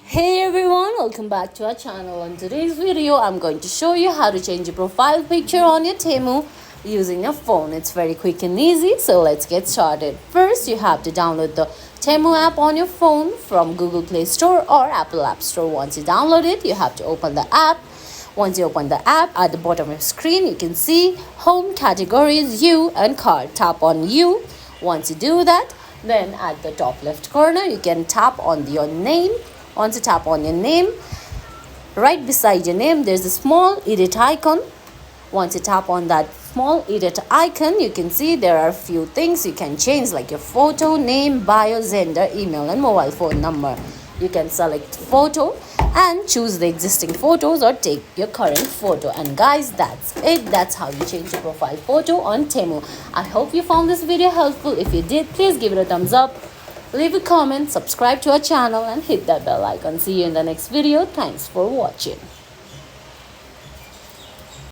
Hey everyone, welcome back to our channel. On today's video, I'm going to show you how to change your profile picture on your Temu using your phone. It's very quick and easy, so let's get started. First, you have to download the Temu app on your phone from Google Play Store or Apple App Store. Once you download it, you have to open the app. Once you open the app, at the bottom of the screen, you can see Home, Categories, You and Card. Tap on You. Once you do that, then at the top left corner, you can tap on your name. Once you tap on your name, right beside your name, there's a small edit icon. Once you tap on that small edit icon, you can see there are a few things you can change, like your photo, name, bio, gender, email, and mobile phone number. You can select photo and choose the existing photos or take your current photo. And guys, that's it. That's how you change your profile photo on Temu. I hope you found this video helpful. If you did, please give it a thumbs up, leave a comment, subscribe to our channel, and hit that bell icon. See you in the next video. Thanks for watching.